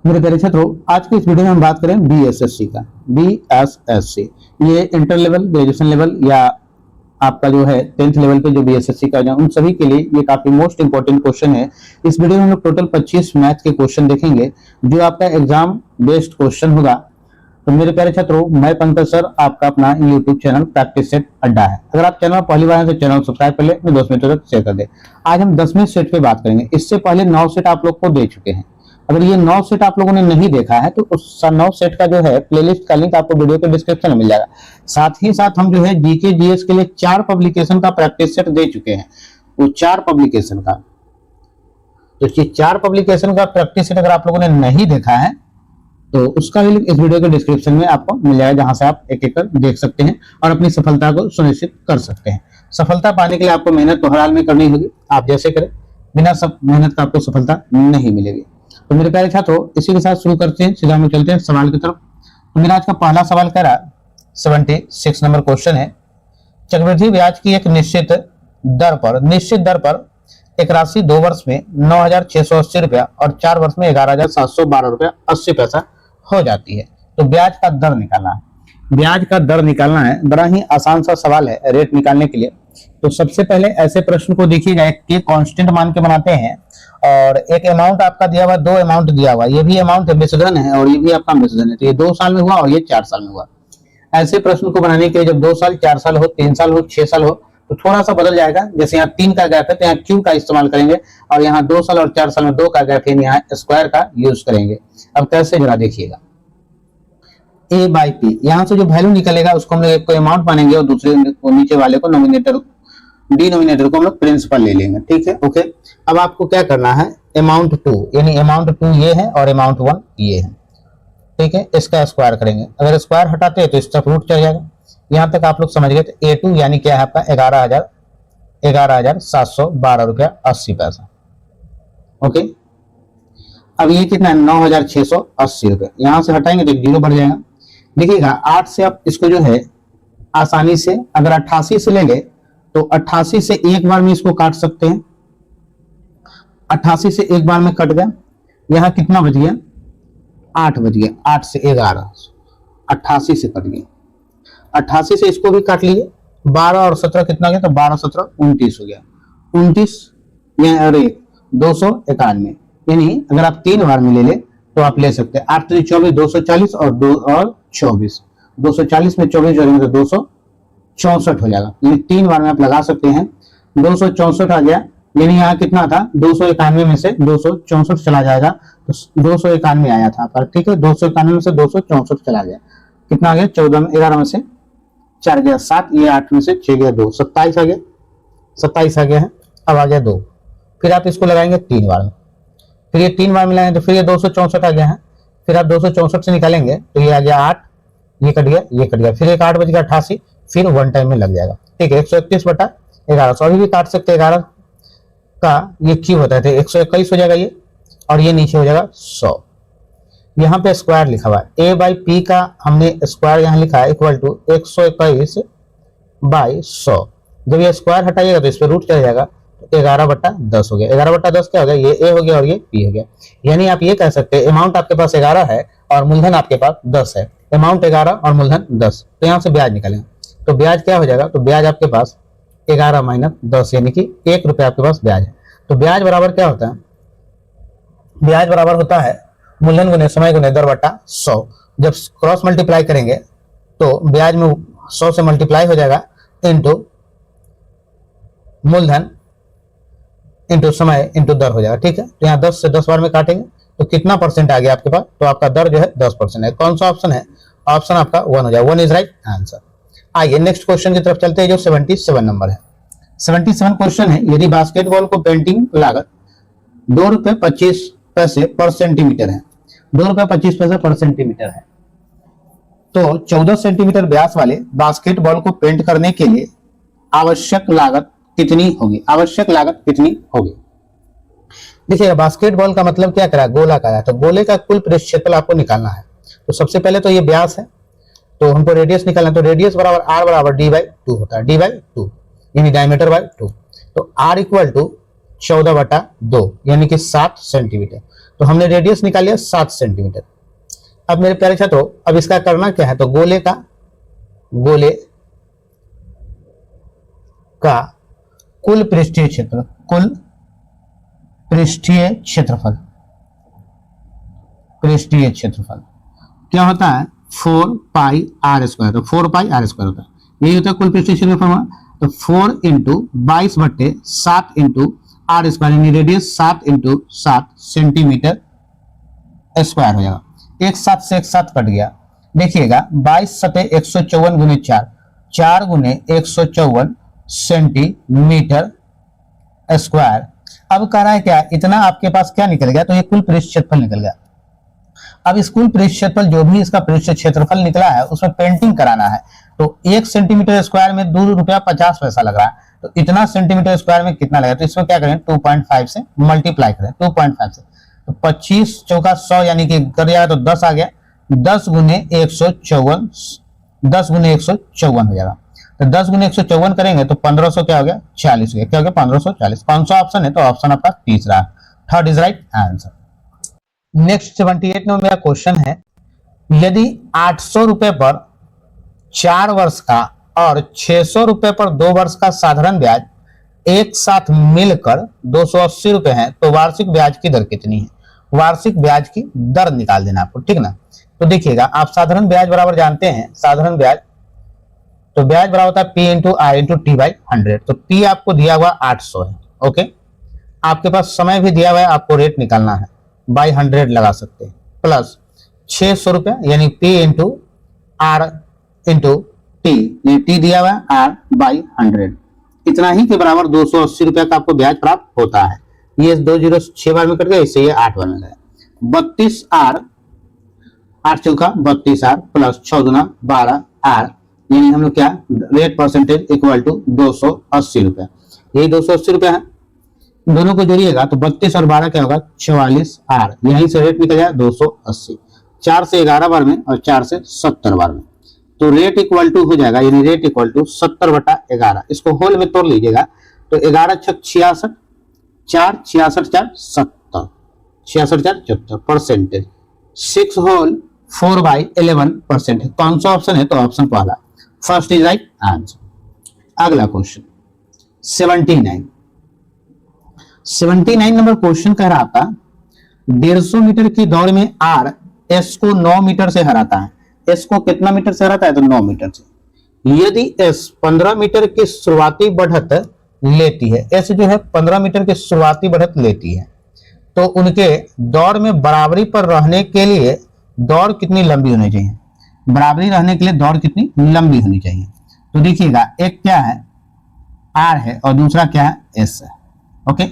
मेरे प्यारे छात्रों, आज के इस वीडियो में हम बात करें बीएसएससी का। बीएसएससी ये इंटर लेवल, ग्रेजुएशन लेवल या आपका जो है 10th लेवल पे जो बीएसएससी का उन सभी के लिए ये काफी मोस्ट इंपोर्टेंट क्वेश्चन है। इस वीडियो में हम लोग टोटल 25 मैथ के क्वेश्चन देखेंगे जो आपका एग्जाम बेस्ड क्वेश्चन होगा। तो मेरे प्यारे छात्रों, मैं पंकज सर, आपका अपना यूट्यूब चैनल प्रैक्टिस सेट अड्डा है। अगर आप चैनल पहली बार है तो चैनल सब्सक्राइब कर ले, अपने दोस्त मित्रों तक शेयर कर दे। आज हम 10वें सेट पे बात करेंगे। इससे पहले 9 सेट आप लोग को दे चुके हैं। अगर ये 9 सेट आप लोगों ने नहीं देखा है तो उस 9 सेट का जो है प्लेलिस्ट का लिंक आपको वीडियो के डिस्क्रिप्शन में मिल जाएगा। साथ ही साथ हम जो है जीके जीएस के लिए 4 पब्लिकेशन का प्रैक्टिस सेट दे चुके हैं। वो 4 पब्लिकेशन का, तो ये 4 पब्लिकेशन का प्रैक्टिस सेट अगर आप लोगों ने नहीं देखा है तो उसका भी लिंक इस वीडियो के डिस्क्रिप्शन में आपको मिल जाएगा, जहां से आप एक एक कर देख सकते हैं और अपनी सफलता को सुनिश्चित कर सकते हैं। सफलता पाने के लिए आपको मेहनत तो हर हाल में करनी होगी। आप जैसे करें, बिना सब मेहनत का आपको सफलता नहीं मिलेगी। तो मेरे प्यारे छात्रों, इसी के साथ शुरू करते हैं, सीधा हम चलते हैं सवाल की तरफ। तो मेरा आज का पहला सवाल कह रहा 76 नंबर क्वेश्चन है। चक्रवृद्धि ब्याज की एक निश्चित दर पर एक राशि 2 वर्ष में 9,680 रुपया और 4 वर्ष में 11,712 रुपया 80 पैसा हो जाती है। तो ब्याज का दर निकालना है। ब्याज का दर निकालना है, बड़ा ही आसान सा सवाल है रेट निकालने के लिए। तो सबसे पहले ऐसे प्रश्न को देखिएगा, एक के कांस्टेंट मान के बनाते हैं और एक अमाउंट आपका दिया हुआ, 2 अमाउंट दिया हुआ, ये भी अमाउंट मिश्रधन है और ये भी आपका मिश्रधन है। तो ये 2 साल में हुआ और ये 4 साल में हुआ। ऐसे प्रश्न को बनाने के लिए जब 2 साल, 4 साल हो, 3 साल हो, 6 साल हो तो थोड़ा सा बदल जाएगा। जैसे यहाँ 3 का गैप है तो यहाँ क्यूब का इस्तेमाल करेंगे और यहाँ 2 साल और 4 साल में 2 का गैप है, यहाँ स्क्वायर का यूज करेंगे। अब कैसे जरा देखिएगा, ए बाई पी, यहाँ से जो वैल्यू निकलेगा उसको हम लोग एक को अमाउंट मानेंगे और दूसरे को, नीचे वाले को डिनोमिनेटर को हम लोग प्रिंसिपल ले लेंगे। ठीक है, ओके। अब आपको क्या करना है, अमाउंट 2 यानी अमाउंट 2 ये है और अमाउंट 1 ये है। ठीक है, इसका स्क्वायर करेंगे। अगर स्क्वायर हटाते हैं तो इस तरफ रूट चल जाएगा। यहाँ तक आप लोग समझ गए। तो A2 यानी क्या है आपका 11,712 रुपया 80 पैसा। ओके, अब ये कितना है 9,680 रुपये। यहाँ से हटाएंगे तो 0 बढ़ जाएगा। देखिएगा 8 से आप इसको जो है आसानी से, अगर 88 से लेंगे तो 88 से एक बार में इसको काट सकते हैं। 88 से एक बार में कट गया। यहाँ कितना बच गया, 8 बच गया। 8 से 11, 88 से कट गया। 88 से इसको भी काट लिए। 12 और 17 कितना गया, तो 12 17 29 हो गया। 29 और 291, यानी अगर आप 3 बार में ले ले तो आप ले सकते हैं। 8 3 24, 240 और 2 और 24, 240 में 24 जोड़ेंगे तो 264 हो जाएगा। यानी 3 बार में आप लगा सकते हैं। 264 आ गया, यानी यहाँ कितना था 291 में से 264 चला जाएगा तो 291 आया था आपका। ठीक है, 291 में से 264 चला गया, कितना आ गया 14 में 11 में से 4 गया 7, ये 8 में से 6 गया 2, 27 आ गया। 27 आ गया है। अब आ गया 2, फिर आप इसको लगाएंगे 3 बार में, फिर ये 3 बार मिलाएंगे तो फिर ये 264 आ गया है। फिर आप 264 से निकालेंगे तो ये आ गया 8, ये कट गया, ये कट गया, फिर एक 8 बच गया 88, फिर 1 टाइम में लग जाएगा। ठीक है, 131/1100। अभी भी काट सकते हैं, 11 का ये क्यूब होता है 121 हो जाएगा ये, और ये नीचे हो जाएगा 100। यहाँ पे स्क्वायर लिखा हुआ है, ए बाई पी का हमने स्क्वायर यहाँ लिखा है इक्वल टू 121/100। जब ये स्क्वायर हटाइएगा तो इस पर रूट चल जाएगा, तो 11/10 हो गया। 11/10 क्या हो गया, ये ए हो गया और ये पी हो गया। यानी आप ये कह सकते हैं अमाउंट आपके पास 11 है और मूलधन आपके पास 10 है। अमाउंट 11 और मूलधन 10, तो यहाँ से ब्याज निकालेंगे तो ब्याज क्या हो जाएगा, तो ब्याज आपके पास 11 माइनस 10 यानी कि 1 रुपया आपके पास ब्याज है। तो ब्याज बराबर क्या होता है, ब्याज बराबर होता है मूलधन गुने समय गुने दर बटा 100। जब क्रॉस मल्टीप्लाई करेंगे तो ब्याज में 100 से मल्टीप्लाई हो जाएगा इंटू मूलधन इंटू समय इंटू दर हो जाएगा। ठीक है, तो यहाँ 10 से 10 बार में काटेंगे तो कितना परसेंट आ गया आपके पास, तो आपका दर जो है 10% है। कौन सा ऑप्शन है, ऑप्शन आपका 1 हो जाएगा। 1 इज राइट आंसर। आइए नेक्स्ट क्वेश्चन की तरफ चलते हैं जो 77 नंबर है। 77 क्वेश्चन है, यदि बास्केटबॉल को पेंटिंग लागत 2 रुपये 25 पैसे पर सेंटीमीटर है, 2 रुपये 25 पैसे पर सेंटीमीटर है, तो 14 सेंटीमीटर व्यास वाले बास्केटबॉल को पेंट करने के लिए आवश्यक लागत कितनी होगी, आवश्यक लागत कितनी होगी। देखिए बास्केटबॉल का मतलब क्या करा, गोला का है, तो गोले का कुल पृष्ठ क्षेत्रफल आपको निकालना है। तो सबसे पहले तो ये व्यास है, तो हमको रेडियस निकालना है। तो रेडियस बराबर r बराबर d/2 होता है, d/2 यानी डायमीटर बाय 2। तो r इक्वल टू 14/2 यानी कि 7 सेंटीमीटर। तो हमने रेडियस निकाल लिया 7 सेंटीमीटर। अब मेरे प्यारे छात्रों, अब इसका करना क्या है, तो गोले का कुल पृष्ठीय क्षेत्रफल क्या होता है, 4 पाई आर स्क्वायर। तो 4 पाई आर स्क्वायर होता है, यही होता है कुल पृष्ठीय क्षेत्रफल। तो 4 इंटू 22/7 इंटू आर स्क्वायर, यानी रेडियस 7 इंटू 7 सेंटीमीटर स्क्वायर हो जाएगा। एक साथ से एक साथ कट गया, देखिएगा 22 सते 154 गुने 4 गुने 154 सेंटीमीटर स्क्वायर। अब कह रहा है क्या, इतना आपके पास क्या निकल गया, तो ये कुल पृष्ठ क्षेत्रफल निकल गया। अब इस कुल पृष्ठ क्षेत्रफल, जो भी इसका पृष्ठ क्षेत्रफल निकला है, उसमें पेंटिंग कराना है। तो 1 सेंटीमीटर स्क्वायर में 2 रुपया 50 पैसा लग रहा है, तो इतना सेंटीमीटर स्क्वायर में कितना लगेगा, तो इसमें क्या करें, 2.5 से मल्टीप्लाई करें, 2.5 से। तो 25 चौका 100 यानी कि कर जाएगा, तो 10 आ गया, 10 गुने 154 हो जाएगा। तो 10 गुने 154 करेंगे तो 1500 क्या हो गया, 40 हो गया। क्या हो गया, 1540। 500 ऑप्शन है, तो ऑप्शन आपका तीसरा, third is right answer. Next 78 number मेरा क्वेश्चन है, यदि 800 रुपए पर 4 वर्ष का और 600 रुपए पर 2 वर्ष का साधारण ब्याज एक साथ मिलकर 280 रुपए है, तो वार्षिक ब्याज की दर कितनी है। वार्षिक ब्याज की दर निकाल देना आपको, ठीक ना। तो देखिएगा, आप साधारण ब्याज बराबर जानते हैं, साधारण ब्याज, तो ब्याज बराबर होता है P into R into T by 100। तो P आपको दिया हुआ 800 है, ओके। आपके पास समय भी दिया हुआ है, आपको रेट निकालना है, बाई 100 लगा सकते हैं, प्लस 600 रुपया यानी P into R into T, T दिया हुआ है आर बाई 100, इतना ही के बराबर 280 रुपया का आपको ब्याज प्राप्त होता है। ये 2 जीरो 6 बार में कट गया, इससे ये 8 बार में गया। 32 आर, 8 चौका 32 आर प्लस 6 गुना 12 आर, यानी हम लोग क्या, रेट परसेंटेज इक्वल टू 280 रुपया। यही 280 रुपया है, दोनों को जोड़िएगा तो 32 और 12 क्या होगा, 44 आर, यहीं से रेट निकल जाए 280। 4 से 11 बार में और 4 से 70 बार में, तो रेट इक्वल टू हो जाएगा, यानी रेट इक्वल टू 70/11। इसको होल में तोड़ लीजिएगा तो 11 छक 66, 4 66 4 70, 66 4 74 परसेंटेज, 6 होल 4/11%। कौन सा ऑप्शन है, तो ऑप्शन पहला, फर्स्ट इज राइट आंसर। अगला क्वेश्चन 79 नंबर क्वेश्चन कह रहा था, 150 मीटर की दौड़ में आर एस को 9 मीटर से हराता है। एस को कितना मीटर से हराता है, तो 9 मीटर से। यदि एस 15 मीटर की शुरुआती बढ़त लेती है, एस जो है 15 मीटर की शुरुआती बढ़त लेती है, तो उनके दौड़ में बराबरी पर रहने के लिए दौड़ कितनी लंबी होनी चाहिए। बराबरी रहने के लिए दौड़ कितनी लंबी होनी चाहिए। तो देखिएगा, एक क्या है, आर है, और दूसरा क्या है, एस है, ओके।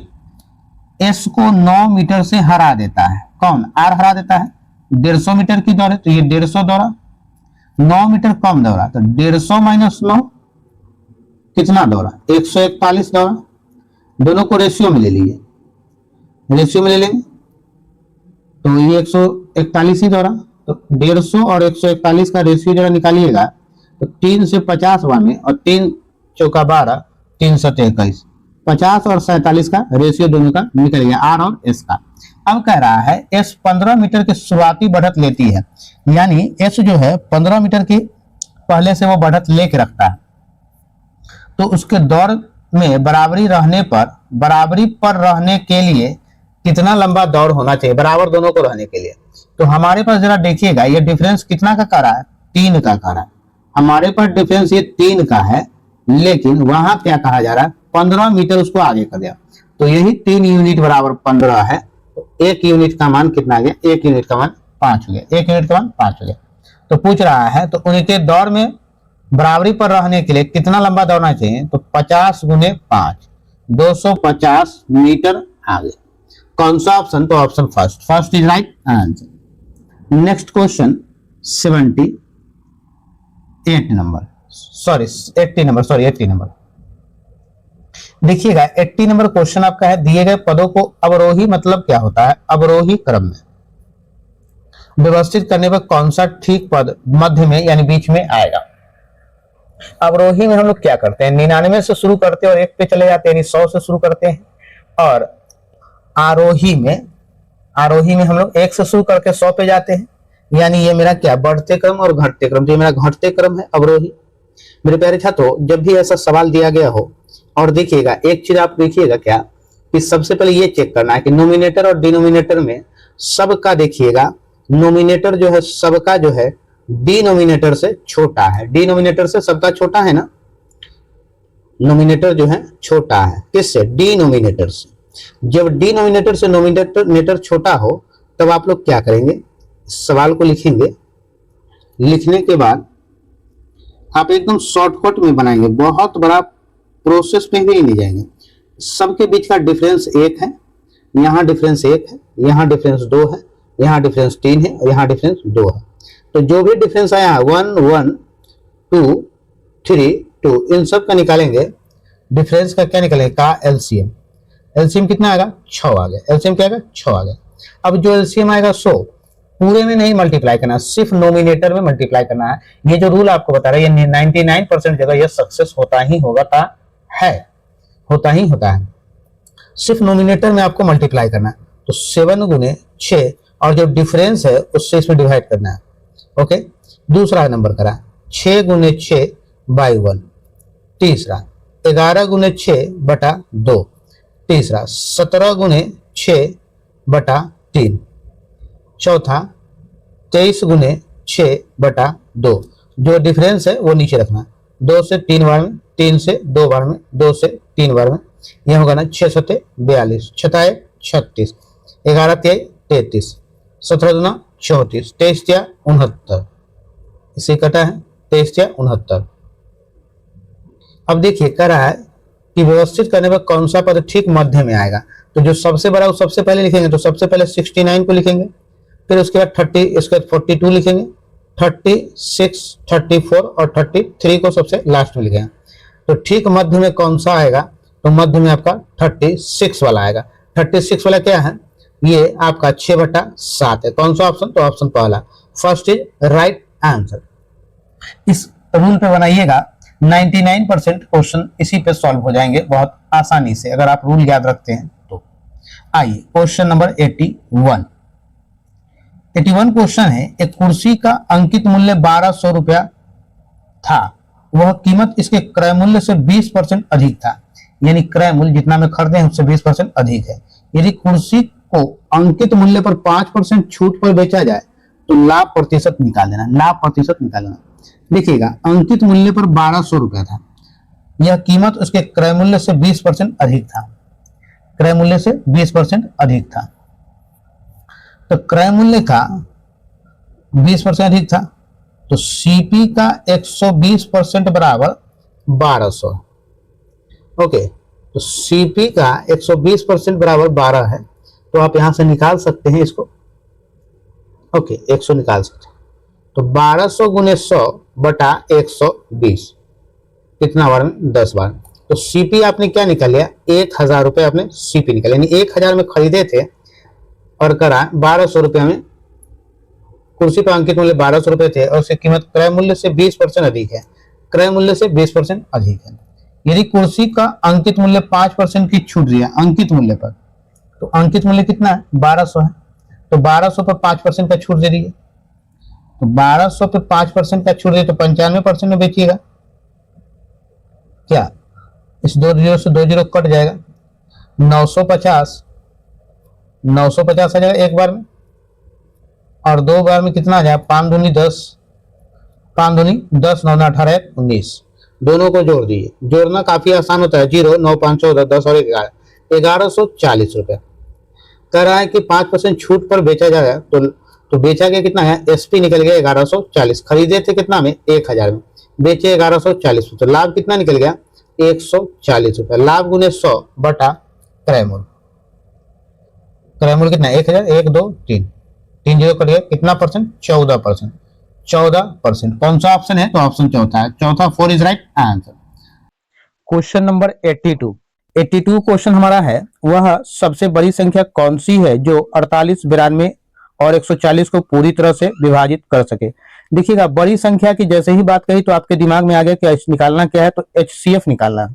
एस को 9 मीटर से हरा देता है, कौन, आर हरा देता है। 150 मीटर की दौड़ है, तो ये 150 दौड़ा, 9 मीटर कम दौड़ा, तो 150 माइनस 9 कितना दौड़ा, 141 दौड़ा। दोनों को रेशियो में ले लीजिए, रेशियो में ले लेंगे तो ये 141 ही दौड़ा। तो 150 और 141 का रेशियो जरा निकालिएगा, तो 3 से 50 बार में, और 3 चौका 12, 3 सते 21, 50 और 47 का रेशियो दोनों का निकल गया, आर और एस का। अब कह रहा है एस 15 मीटर की शुरुआती बढ़त लेती है, यानी एस जो है 15 मीटर की पहले से वो बढ़त लेके रखता है, तो उसके दौड़ में बराबरी पर रहने के लिए कितना लंबा दौड़ होना चाहिए, बराबर दोनों को रहने के लिए। तो हमारे पास जरा देखिएगा, ये डिफरेंस कितना का कह रहा है, 3 का कह रहा है। हमारे पास डिफरेंस ये 3 का है, लेकिन वहां क्या कहा जा रहा है, 15 मीटर उसको आगे कर दिया, तो यही 3 यूनिट बराबर 15 है, तो 1 यूनिट का मान कितना आ गया, 1 यूनिट का मान 5 हो गया, 1 यूनिट का मान 5 हो गया। तो पूछ रहा है, तो उनके दौड़ में बराबरी पर रहने के लिए कितना लंबा दौड़ना चाहिए, तो 50 गुने 5, 250 मीटर आगे। कौन सा ऑप्शन, तो option first is right answer. Next question 80 number देखिएगा। 80 नंबर क्वेश्चन आपका है, दिए गए पदों को अवरोही, मतलब क्या होता है, अवरोही क्रम में व्यवस्थित करने पर कौन सा ठीक पद मध्य में यानी बीच में आएगा। अवरोही में हम लोग क्या करते हैं, 99 से शुरू करते हैं और 1 पे चले जाते हैं, यानी 100 से शुरू करते हैं। और आरोही में आरोही में हम लोग 1 से शुरू करके 100 पे जाते हैं, यानी ये मेरा क्या बढ़ते क्रम और घटते क्रम, तो ये मेरा घटते क्रम है अवरोही। मेरे प्यारे छात्रों, जब भी ऐसा सवाल दिया गया हो, और देखिएगा एक चीज आप देखिएगा क्या कि सबसे पहले ये चेक करना है कि नोमिनेटर और डिनोमिनेटर में सबका, देखिएगा नोमिनेटर जो है सबका जो है डिनोमिनेटर से छोटा है, डिनोमिनेटर से सबका छोटा है ना, नोमिनेटर जो है छोटा है किससे, डिनोमिनेटर से। जब डिनोमिनेटर से नोमिनेटर छोटा हो तब आप लोग क्या करेंगे, सवाल को लिखेंगे, लिखने के बाद आप एकदम शॉर्टकट में बनाएंगे, बहुत बड़ा प्रोसेस में भी नहीं जाएंगे। सबके बीच का डिफरेंस 1 है, यहाँ डिफरेंस 1 है, यहाँ डिफरेंस 2 है, यहाँ डिफरेंस 3 है और यहाँ डिफरेंस 2 है। तो जो भी डिफरेंस आया है 1 1 2 3 2, इन सब का निकालेंगे, डिफरेंस का क्या निकालेंगे का एलसीएम। एलसीएम कितना आएगा 6 आ गया, एलसीएम क्या आएगा 6 आ गया। अब जो एलसीएम आएगा 100 पूरे में नहीं मल्टीप्लाई करना, सिर्फ नोमिनेटर में मल्टीप्लाई करना है। ये जो रूल आपको बता रहा है ये 99% जगह ये सक्सेस होता ही होता है, सिर्फ नोमिनेटर में आपको मल्टीप्लाई करना है। तो 7 गुने 6 और जो डिफरेंस है उससे इसमें डिवाइड करना है। ओके, दूसरा नंबर करा 6 गुने 6 बाई 1, तीसरा 11 गुने 6 बटा 2, तीसरा 17 गुने 6 बटा 3, चौथा 23 गुने 6 बटा 2। जो डिफरेंस है वो नीचे रखना, 2 से 3 बार में, 3 से 2 बार में, 2 से 3 बार में, यह होगा ना 6 सते 42, 6 36, 11 तिहाई 33, 17 दूना 34, 23 तिया 69, इसे कटा है 23 तिया 69। अब देखिए कह रहा है कि व्यवस्थित करने पर कौन सा पद ठीक मध्य में आएगा, तो जो सबसे बड़ा वो सबसे पहले लिखेंगे, तो सबसे पहले 69 को लिखेंगे, फिर उसके बाद 30, इसके बाद 42 लिखेंगे, 36, 34 और 33 को सबसे लास्ट में लिखेंगे। तो ठीक मध्य में कौन सा आएगा, तो मध्य में आपका 36 वाला आएगा। 36 वाला क्या है, ये आपका 6/7 है। कौन सा ऑप्शन, तो ऑप्शन पहला, फर्स्ट इज राइट आंसर। इस रूल पे बनाइएगा, 99% क्वेश्चन इसी पे सॉल्व हो जाएंगे बहुत आसानी से अगर आप रूल याद रखते हैं तो। आइए क्वेश्चन नंबर 81 क्वेश्चन है, एक कुर्सी का अंकित मूल्य 1200 रुपया था, वह कीमत इसके क्रय मूल्य से 20% अधिक था, यानी क्रय मूल्य जितना में खरीदे हैं उससे 20% अधिक है। यदि कुर्सी को अंकित मूल्य पर 5% छूट पर बेचा जाए तो लाभ प्रतिशत निकाल देना, लाभ प्रतिशत निकाल देना। देखिएगा अंकित मूल्य पर 1200 रुपया था, यह कीमत उसके क्रय मूल्य से 20% अधिक था, क्रय मूल्य से 20% अधिक था। तो क्रय मूल्य का 20% अधिक था, तो सीपी का 120% बराबर 1200। ओके, तो सीपी का 120% बराबर 12 है, तो आप यहां से निकाल सकते हैं इसको। ओके, 100 निकाल सकते हैं, तो 1200 गुने 100 बटा 120, कितना बार में 10 बार। तो सीपी आपने क्या निकाल लिया, 1000 रुपए आपने सीपी निकाल, यानी 1000 में खरीदे थे और करा 1200 रुपये में, कुर्सी पर अंकित मूल्य 1200 रुपए थे और उसकी कीमत क्रय मूल्य से 20% अधिक है, क्रय मूल्य से 20% अधिक है। यदि कुर्सी का अंकित मूल्य 5% की छूट दिया अंकित मूल्य पर, तो अंकित मूल्य कितना है 1200 है, तो 1200 पर 5% का छूट दे दिए, तो 1200 पे 5% का छूट दिए तो 95% में बेचिएगा। क्या इस 2 जीरो से 2 जीरो कट जाएगा, 950 आ जाएगा एक बार में, और 2 बार में कितना आ जाएगा, 5 दूनी 10, 5 दूनी 10, 9 18 19, दोनों को जोड़ दीजिए। जोड़ना काफी आसान होता है, 0 9 5 14 10 और 11, 1140 रुपए। कह रहा है कि 5% छूट पर बेचा जाएगा, तो बेचा गया कितना है, एसपी निकल गया 1140, खरीदे थे कितना में 1000 में, बेचे 1140, तो लाभ कितना निकल गया 140 रुपए। लाभ गुने 100 बटा क्रय मूल्य, क्रय मूल्य कितना 1000, 1 2 3, 3 जीरो कट गया, कितना परसेंट 14%, 14%। कौन सा ऑप्शन है, तो ऑप्शन चौथा है, चौथा 4 is right answer. Question number 82 question हमारा है, वह सबसे बड़ी संख्या कौन सी है जो 48 92 और 140 को पूरी तरह से विभाजित कर सके। देखिएगा बड़ी संख्या की जैसे ही बात कही तो आपके दिमाग में आ गया कि निकालना क्या है, तो HCF निकालना है।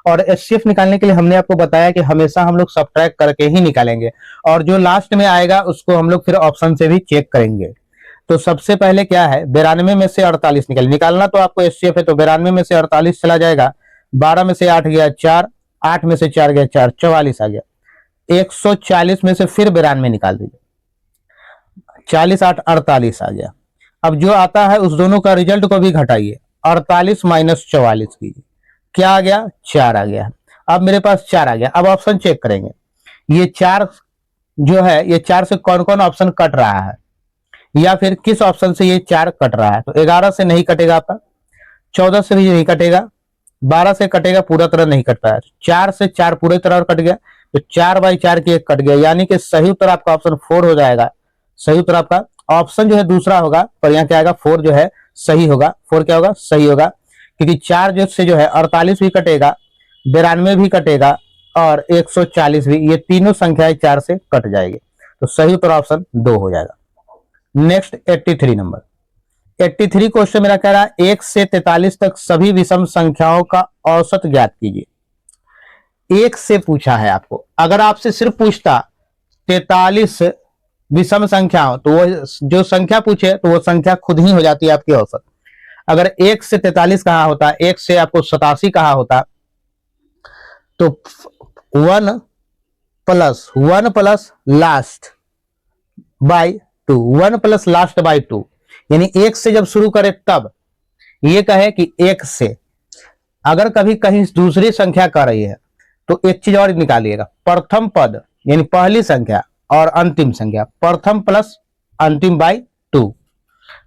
और एचसीएफ निकालने के लिए हमने आपको बताया कि हमेशा हम लोग सब्ट्रैक्ट करके ही निकालेंगे, और जो लास्ट में आएगा उसको हम लोग फिर ऑप्शन से भी चेक करेंगे। तो सबसे पहले क्या है, 92 में से 48 निकालना तो आपको एचसीएफ है, तो 92 में से 48 चला जाएगा, 12 में से 8 गया 4, 8 में से 4 गया 4, 44 आ गया। 140 में से फिर 92 निकाल दीजिए, 40 8 48 आ गया। अब जो आता है उस दोनों का रिजल्ट को भी घटाइए, 48 माइनस 44 कीजिए, क्या आ गया, 4 आ गया। अब मेरे पास 4 आ गया। अब ऑप्शन चेक करेंगे, ये 4 जो है, ये 4 से कौन कौन ऑप्शन कट रहा है, या फिर किस ऑप्शन से ये 4 कट रहा है। तो 11 से नहीं कटेगा आपका, 14 से भी नहीं कटेगा, 12 से कटेगा, पूरा तरह नहीं कट पाया, 4 से 4 पूरे तरह कट गया, तो 4/4 की एक कट गया, यानी कि सही उत्तर आपका ऑप्शन 4 हो जाएगा। सही उत्तर आपका ऑप्शन जो है दूसरा होगा, पर यहाँ क्या आएगा, 4 जो है सही होगा। 4 क्या होगा, सही होगा, क्योंकि 4 जो से जो है 48 भी कटेगा, 92 भी कटेगा और 140 भी, ये तीनों संख्याएं 4 से कट जाएगी। तो सही उत्तर ऑप्शन 2 हो जाएगा। नेक्स्ट 83 नंबर, 83 क्वेश्चन मेरा कह रहा है 1 से 43 तक सभी विषम संख्याओं का औसत ज्ञात कीजिए। 1 से पूछा है आपको, अगर आपसे सिर्फ पूछता 43 विषम संख्याओं, तो वो जो संख्या पूछे तो वो संख्या खुद ही हो जाती है आपकी औसत। अगर 1 से 43 कहा होता, 1 से आपको 87 कहा होता, तो 1 plus last by 2, 1 plus last by 2, यानी 1 से जब शुरू करे तब ये कहे कि 1 से, अगर कभी कहीं दूसरी संख्या कर रही है तो एक चीज और निकालिएगा, प्रथम पद यानी पहली संख्या और अंतिम संख्या, प्रथम प्लस अंतिम बाई 2,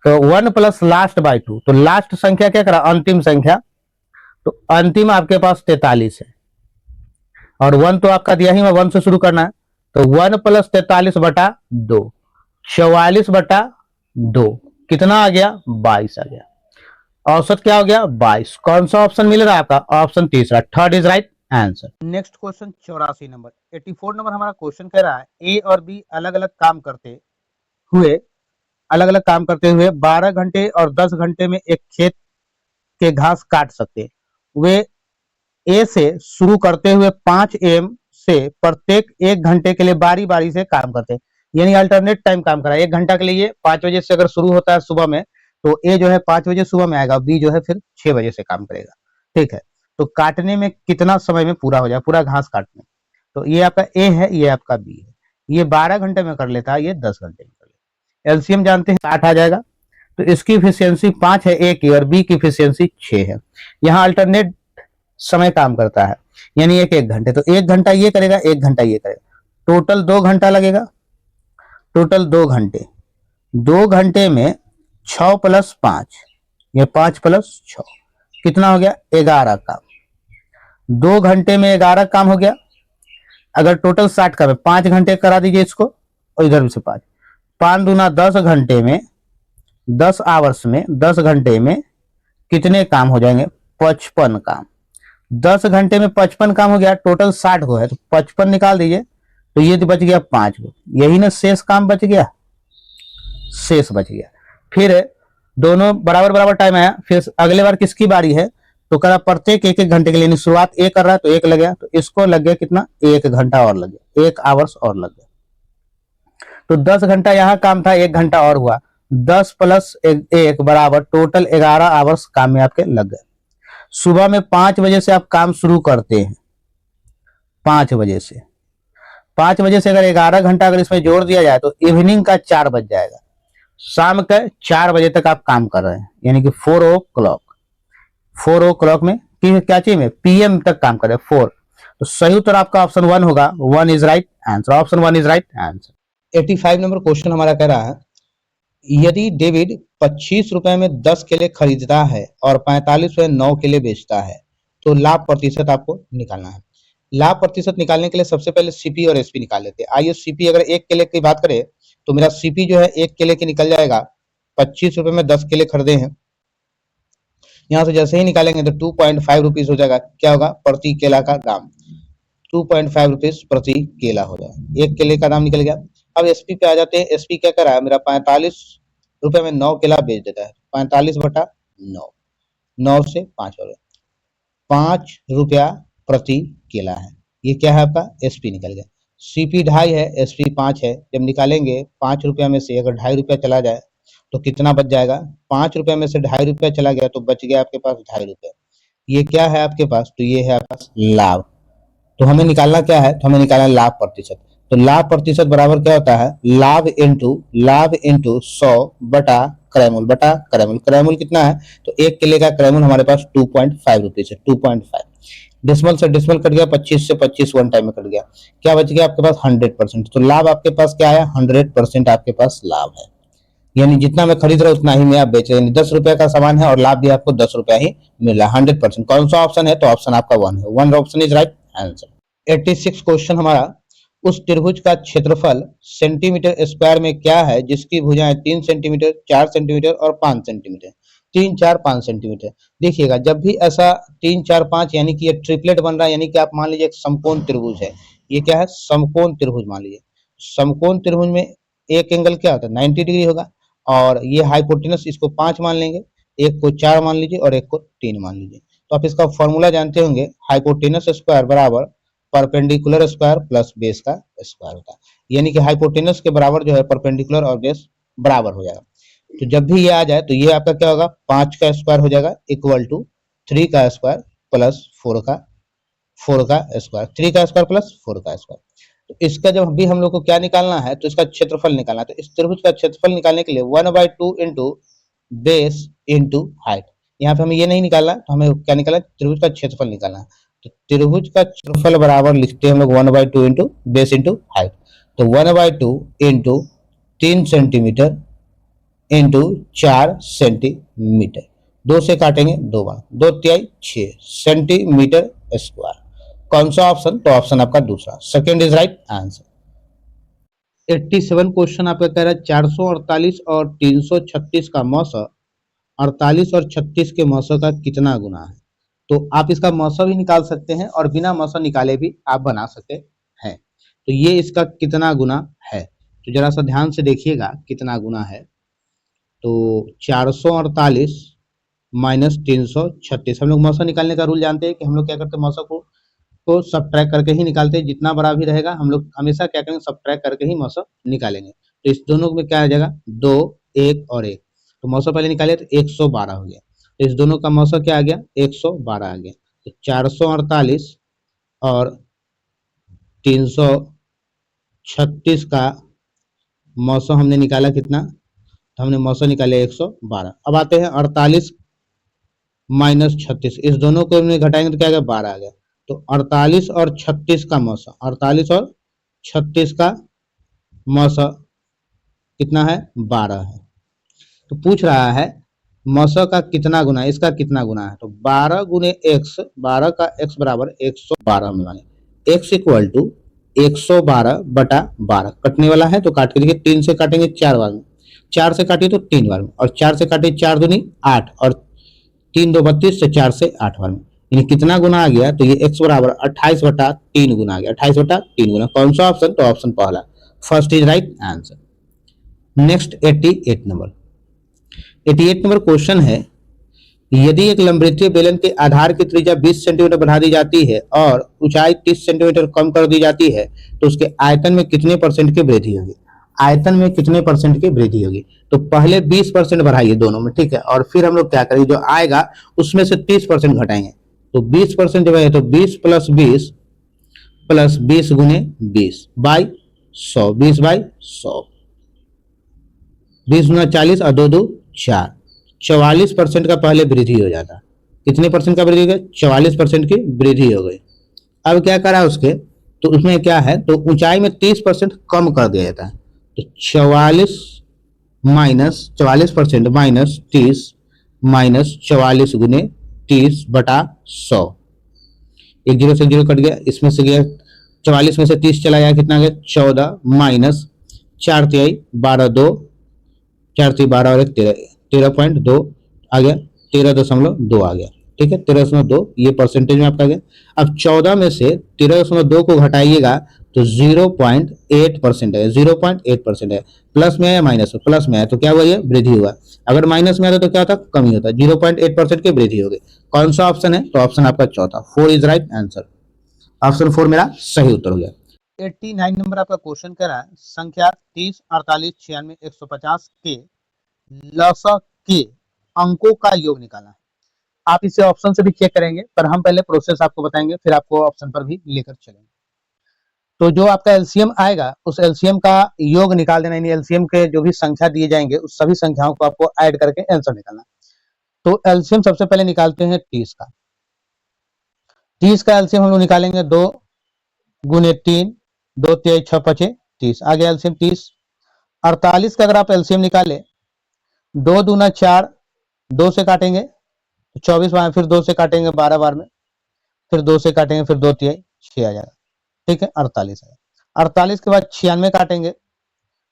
तो 1 प्लस लास्ट बाई 2, तो लास्ट संख्या क्या करा, अंतिम संख्या, तो अंतिम आपके पास 43 है, और 1 तो आपका दिया ही, मैं 1 से शुरू करना है, तो 1 प्लस 43/2, 44/2, कितना आ गया, 22 आ गया। औसत क्या हो गया, 22। कौन सा ऑप्शन मिल रहा है आपका, ऑप्शन तीसरा, third is right answer. Next question 84 number, 84 number हमारा क्वेश्चन कह रहा है ए और बी अलग अलग काम करते हुए 12 घंटे और 10 घंटे में एक खेत के घास काट सकते। वे ए से शुरू करते हुए 5 AM से प्रत्येक 1 घंटे के लिए बारी बारी से काम करते, यानी अल्टरनेट टाइम काम करा। 1 घंटा के लिए ये 5 बजे से अगर शुरू होता है सुबह में, तो ए जो है 5 बजे सुबह में आएगा, बी जो है फिर 6 बजे से काम करेगा। ठीक है, तो काटने में कितना समय में पूरा हो जाए, पूरा घास काटने, तो ये आपका ए है, ये आपका बी है। ये 12 घंटे में कर लेता है, ये 10 घंटे में कर लेता है। एलसीएम जानते हैं 60 आ जाएगा, तो इसकी इफिशियंसी 5 है ए की, और बी की इफिशियंसी 6 है। यहाँ अल्टरनेट समय काम करता है, यानी 1 घंटे, तो 1 घंटा ये करेगा, 1 घंटा ये करेगा, टोटल 2 घंटा लगेगा, टोटल 2 घंटे। 2 घंटे में 6 + 5, ये 5 + 6 कितना हो गया, 11 काम। 2 घंटे में 11 काम हो गया। अगर टोटल 60 काम है, 5 घंटे करा दीजिए इसको, और इधर से 5, 5 दूना 10 घंटे में, 10 आवर्स में, 10 घंटे में कितने काम हो जाएंगे, 55 काम। 10 घंटे में 55 काम हो गया, टोटल 60 को है, तो 55 निकाल दीजिए, तो ये तो बच गया 5 को, यही ना शेष काम बच गया, शेष बच गया। फिर दोनों बराबर बराबर टाइम आया, फिर अगले बार किसकी बारी है, तो करा प्रत्येक 1 घंटे के लिए, शुरुआत 1 कर रहा है तो 1 लग गया, तो इसको लग गया कितना, 1 घंटा और लग गया, 1 आवर्स और लग गया। तो 10 घंटा यहाँ काम था, 1 घंटा और हुआ, 10 + 1 बराबर टोटल 11 आवर्स काम में आपके लग गए। सुबह में 5 बजे से आप काम शुरू करते हैं, 5 बजे से, 5 बजे से अगर 11 घंटा अगर इसमें जोड़ दिया जाए तो इवनिंग का 4 बज जाएगा, शाम के 4 बजे तक आप काम कर रहे हैं, यानी कि 4 o'clock, 4 o'clock में क्या चाहिए में, PM तक काम कर रहे हैं, 4। तो सही उत्तर आपका ऑप्शन 1 होगा, 1 is right answer, option 1 is right answer. 85 number question हमारा कह रहा है, यदि डेविड 25 रुपए में 10 केले खरीदता है और 45 रुपए 9 केले बेचता है, तो लाभ प्रतिशत आपको निकालना है। लाभ प्रतिशत निकालने के लिए सबसे पहले सीपी और एसपी निकाल लेते हैं। आइए सीपी अगर 1 केले की बात करें तो मेरा सीपी जो है 1 केले की निकल जाएगा, 25 रुपए में 10 केले खरीदे हैं, यहाँ से जैसे ही निकालेंगे तो 2.5 रुपीज हो जाएगा, क्या होगा, प्रति केला का दाम 2.5 रुपीज प्रति केला हो जाएगा, 1 केले का दाम निकल गया। अब एसपी पे आ जाते हैं। एसपी क्या कर रहा है, मेरा 45 रुपए में 9 केला बेच देता है, 45/9, 9 से 5 हो गया, 5 रुपया प्रति केला है। ये क्या है आपका SP निकल गया। CP 2.5 है, SP 5 है। जब निकालेंगे 5 रुपया में से अगर 2.5 रुपया चला जाए तो कितना बच जाएगा? 5 रुपया में से 2.5 रुपया चला गया तो बच गया आपके पास 2.5 रुपया। ये क्या है आपके पास? तो ये है आपके पास लाभ। तो हमें निकालना क्या है? तो हमें निकालना लाभ प्रतिशत। तो लाभ प्रतिशत बराबर क्या होता है? लाभ इंटू 100 बटा क्रैमुल क्रैमुल कितना है? तो एक केले का क्रैमुल हमारे पास 2.5 रुपीज है। 2.5 डिसमल से डिसमल कट गया, 25 से 25 वन टाइम में कट गया। क्या बच गया आपके पास? 100%। तो लाभ आपके पास क्या है? 100% आपके पास लाभ है। यानी जितना मैं खरीद रहा हूँ उतना ही मैं आप बेच रहे हैं। 10 रुपए का सामान है और लाभ भी आपको 10 रुपया ही मिल रहा है। 100%। कौन सा ऑप्शन है? तो ऑप्शन आपका 1 है। 1 option is right answer. 86 question हमारा, उस त्रिभुज का क्षेत्रफल सेंटीमीटर स्क्वायर में क्या है जिसकी भुजाएं 3 सेंटीमीटर, 4 सेंटीमीटर और 5 सेंटीमीटर। 3, 4, 5 सेंटीमीटर। देखिएगा जब भी ऐसा 3, 4, 5 यानी कि ये ट्रिपलेट बन रहा है, यानी कि आप मान लीजिए एक समकोण त्रिभुज है। ये क्या है? समकोण त्रिभुज मान लीजिए। समकोण त्रिभुज में एक एंगल क्या होता है? 90 डिग्री होगा। और ये हाइपोटेनस इसको 5 मान लेंगे, एक को 4 मान लीजिए और एक को 3 मान लीजिए। तो आप इसका फॉर्मूला जानते होंगे, हाइपोटेनस स्क्वायर बराबर परपेंडिकुलर स्क्वायर प्लस बेस का स्क्वायर होता है। यानी कि हाइपोटेनस के बराबर जो है परपेंडिकुलर और बेस बराबर हो जाएगा। तो जब भी ये आ जाए तो ये आपका क्या होगा? 5 का स्क्वायर हो जाएगा इक्वल टू 3 का स्क्वायर प्लस 4 का स्क्वायर। 3 का स्क्वायर प्लस 4 का स्क्वायर। तो इसका जब भी हम लोग को क्या निकालना है? तो इसका क्षेत्रफल निकालना है। तो इस त्रिभुज का क्षेत्रफल निकालने के लिए 1/2 इंटू बेस इंटू हाइट। यहाँ पे हमें ये नहीं निकालना, तो हमें क्या निकालना? त्रिभुज का क्षेत्रफल निकालना है। तो त्रिभुज का क्षेत्रफल बराबर लिखते हैं हम लोग 1/2 इंटू बेस इंटू हाइट। तो 1/2 इंटू 3 सेंटीमीटर इंटू 4 सेंटीमीटर। 2 से काटेंगे 2 बार, 2 तिहाई 6 सेंटीमीटर स्क्वायर। कौन सा ऑप्शन? तो ऑप्शन आपका दूसरा, second is right answer. 87 question आपका कह रहा है 448 और 336 का मौसा 48 और 36 के मौसा का कितना गुना है? तो आप इसका मौसा भी निकाल सकते हैं और बिना मौसा निकाले भी आप बना सकते हैं। तो ये इसका कितना गुना है? तो जरा सा ध्यान से देखिएगा कितना गुना है। तो 448 माइनस 336, हम लोग मौसा निकालने का रूल जानते हैं कि हम लोग क्या करते हैं, मौसा को सब्ट्रैक्ट करके ही निकालते हैं। जितना बड़ा भी रहेगा हम लोग हमेशा क्या करेंगे? सब्ट्रैक्ट करके ही मौसा निकालेंगे। तो इस दोनों में क्या आ जाएगा? 2, 1 और 1। तो मौसा पहले निकाले तो 112 हो गया। तो इस दोनों का मौसा क्या आ गया? 112 आ गया। तो 448 और 336 का मौसा हमने निकाला कितना? तो हमने मौसा निकाले 112। अब आते हैं 48 माइनस 36, इस दोनों को हमने घटाएंगे तो क्या आ गया? 12 आ गया। तो 48 और 36 का मौसा, 48 और 36 का मौसा कितना है? 12 है। तो पूछ रहा है मौसा का कितना गुना है, इसका कितना गुना है? तो 12 गुने x, 12 का x बराबर 112 में माने x इक्वल टू 112 बटा 12। कटने वाला है तो काट के देखिए, 3 से काटेंगे 4 बार में, 4 से काटिए तो 3 बार में, और 4 से काटिए 4 दूनी 8 और 3 2 32 से 4 से 8 बार में। यानी कितना गुना आ गया? तो ये x बराबर 28 बटा 3 गुना आ गया। 28 बटा 3 गुना। कौन सा ऑप्शन? तो ऑप्शन पहला, first is right answer. Next 88 number. 88 number question है, यदि एक लंबवृत्तीय बेलन के आधार की त्रिज्या 20 सेंटीमीटर बढ़ा दी जाती है और ऊंचाई 30 सेंटीमीटर कम कर दी जाती है तो उसके आयतन में कितने परसेंट की वृद्धि होगी? आयतन में कितने परसेंट की वृद्धि होगी? तो पहले 20% बढ़ाइए दोनों में, ठीक है, और फिर हम लोग क्या करेंगे, जो आएगा उसमें से 30% घटाएंगे। तो 20% जब है तो 20 प्लस 20 प्लस 20 गुने 20 बाई 100, 20 बाई 100, 20 गुना 40 और 2 2 4, 44% का पहले वृद्धि हो जाता। कितने परसेंट का वृद्धि हो गया? 44% की वृद्धि हो गई। अब क्या करा उसके? तो उसमें क्या है, तो ऊंचाई में 30% कम कर दिया जाता है। तो 44 माइनस 44% माइनस 30 माइनस 44 गुने 30 बटा 100। एक जीरो से जीरो कट गया, इसमें से गया 44 में से 30 चला गया, कितना गया? 14 माइनस 4 तिहाई 12, 2 4 तिहाई 12 और 1 13, 13.2 आ गया, 13.2 आ गया, ठीक है, 13.2 ये परसेंटेज में आपका गया। अब 14 में से 13.2 को घटाइएगा तो 0.8% है, 0.8% है। प्लस में आया माइनस में, प्लस में आया तो क्या हुआ? ये वृद्धि हुआ। अगर माइनस में आता तो क्या होता? कमी होता। 0.8% की वृद्धि हो गई। कौन सा ऑप्शन है? तो ऑप्शन आपका चौथा, 4 इज राइट आंसर। ऑप्शन 4 मेरा सही उत्तर हो गया। 89 नंबर आपका क्वेश्चन कह रहा है संख्या 30, 48, 96, 150 के लसा के अंकों का योग निकालना है। आप इसे ऑप्शन से भी चेक करेंगे, पर हम पहले प्रोसेस आपको बताएंगे, फिर आपको ऑप्शन पर भी लेकर चलेंगे। तो जो आपका एलसीएम आएगा उस एलसीएम का योग निकाल देना, यानी एलसीएम के जो भी संख्या दिए जाएंगे उस सभी संख्याओं को आपको ऐड करके आंसर निकालना। तो एलसीएम सबसे पहले निकालते हैं 30 का। 30 का एलसीएम हम लोग निकालेंगे 2 गुने 3, 2 3 6 5 30, आ गया एलसीएम 30। 48 का अगर आप एलसीएम निकाले 2 दूना 4, 2 से काटेंगे तो 24 बार, फिर 2 से काटेंगे 12 बार में, फिर 2 से काटेंगे, फिर 2 3 6 आ जाएगा, ठीक है 48 है। 48 के बाद 96 काटेंगे,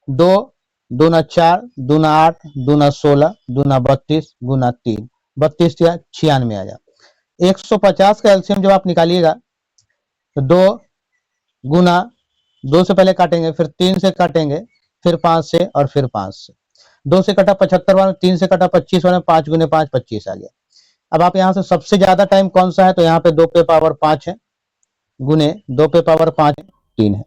2 दूना 4, दूना 8, दूना 16, दूना 32, गुना 3, 32 या 96 आ जाएगा। 150 का एलसीएम जब आप निकालिएगा तो 2 गुना 2 से पहले काटेंगे, फिर 3 से काटेंगे, फिर 5 से, और फिर 5 से। 2 से कटा 75 बार, 3 से कटा 25 बार, 5 गुने 5 25 आ गया। अब आप यहाँ से सबसे ज्यादा टाइम कौन सा है, तो यहाँ पे 2 पे पावर 5 है, गुने 2 पे पावर 5 3 है।